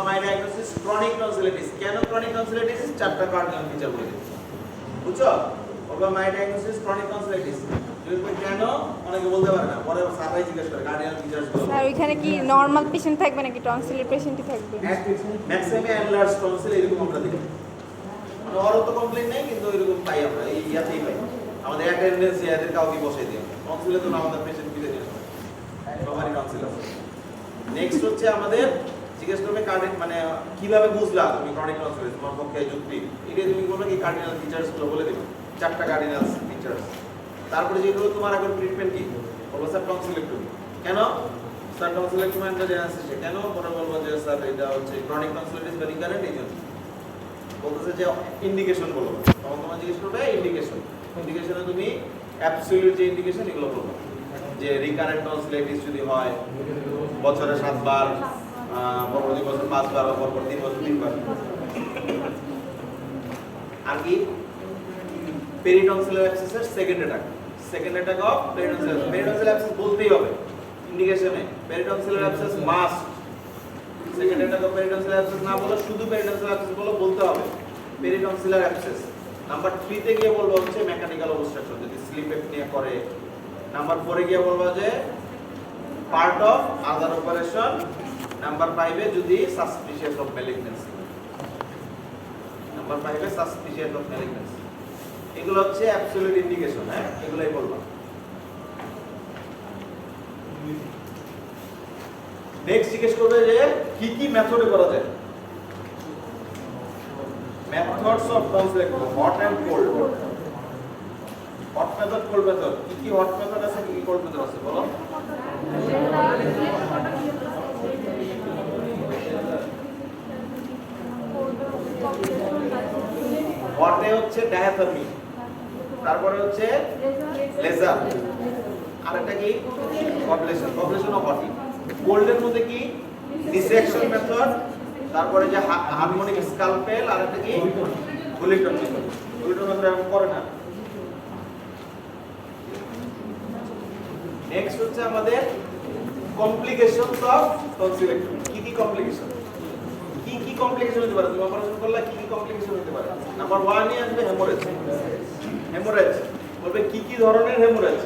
my diagnosis chronic tonsillitis কেন chronic tonsillitis চারটা cardinal feature বলে দিই বুঝছো my diagnosis chronic tonsillitis কেন অনেকে বলতে পারে না পরে সারাই জিজ্ঞেস করে কার্ডিনাল ফিচারস গুলো স্যার ওইখানে কি নরমাল পেশেন্ট থাকবে নাকি টনসিলের পেশেন্টই থাকবে ম্যাক্সিমাম এনলার্জ টনসিল এরকম আমরা দেখি মানে ওর তো কমপ্লেইন নাই কিন্তু এরকম পাই আমরা এই ইয়াতেই পাই আমাদের অ্যাটেন্ডেন্স এদের কাউকে বসে দিই টনসিলে তো না আমাদের পেশেন্ট দিতে দিই সবারই টনসিল আছে নেক্সট হচ্ছে আমাদের জিজ্ঞেস করবে কার্ডিনাল মানে কিভাবে বুঝলা তুমি ক্রনিক টনসিলিটিস তোমার পক্ষে যুক্তি এটা তুমি বলবে কি কার্ডিনাল ফিচারস গুলো বলে দিবে চারটা কার্ডিনাল ফিচারস তারপরে যেগুলো তোমার এখন ট্রিটমেন্ট কি বলবো স্যার টনসিলেক্টমি কেন স্যার টনসিলেক্টমি এন্ড জেনারেসিস কেন পরে বলবো যে স্যার এটা হচ্ছে ক্রনিক টনসিলিটিস বা রিকারেন্ট এই জন্য বলতেছে যে ইন্ডিকেশন বলবো তখন তোমার জিজ্ঞেস করবে ইন্ডিকেশনে তুমি অ্যাবসলিউট যে ইন্ডিকেশন এগুলো বলবো যে রিকারেন্ট টনসিলাইটিস যদি হয় বছরে 7 বার পরবর্তী বছর 5 বার বা পরবর্তী 3 বছর 3 বার আর কি পেরিটনসিলার অ্যাবসেসের second attack of peritonsillar abscess বলতেই হবে ইন্ডিকেশনে peritonsillar abscess must second attack of peritonsillar abscess না বলে শুধু পেরিটনসিলার অ্যাবসেস বলতে হবে পেরিটনসিলার অ্যাবসেস নাম্বার 3 তে গিয়ে বলবো হচ্ছে মেকানিক্যাল অবস্ট্রাকশন যদি স্লিপ অ্যাপনিয়া করে নাম্বার 4 এ গিয়ে বলবো যে part of other operation number 5 এ যদি suspicious of malignancy number 5 A suspicious of malignancy এগুলো হচ্ছে অ্যাবসলিউট ইন্ডিকেশন হ্যাঁ এগুলাই বলবো নেক্সট জিজ্ঞেস করবে যে কি মেথডে করা যায় methods of tonsillectomy hot and cold hot method cold method কি হট মেথড আছে কি কোল্ড মেথড আছে বলো হটে হচ্ছে ডায়াথার্মি তারপরে হচ্ছে লেজার আর একটা কি কবলেশন অফ হটি কোল্ডের মধ্যে কি ডিসেকশন মেথড তারপরে যে হারমোনিক স্কালপেল আর একটা কি বুলেটন মেথড এরকম করে না নেক্সট হচ্ছে আমাদের কমপ্লিকেশনস অফ টনসিলেক্টমি কি কমপ্লিকেশন হতে পারে তুমি অপারেশন করলে কি কমপ্লিকেশন হতে পারে নাম্বার 1 এ আসবে হেমোরেজ বলবে কি ধরনের হেমোরেজ